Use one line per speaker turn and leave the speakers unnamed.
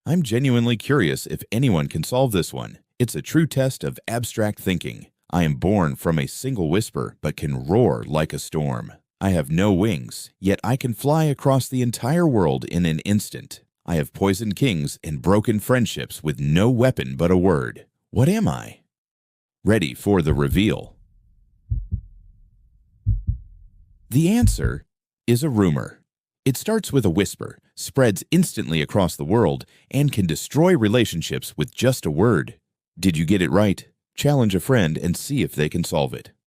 I'm genuinely curious if anyone can solve this one. It's a true test of abstract thinking. I am born from a single whisper, but can roar like a storm. I have no wings, yet I can fly across the entire world in an instant. I have poisoned kings and broken friendships with no weapon but a word. What am I? Ready for the reveal. The answer is a rumor. It starts with a whisper, spreads instantly across the world, and can destroy relationships with just a word. Did you get it right? Challenge a friend and see if they can solve it.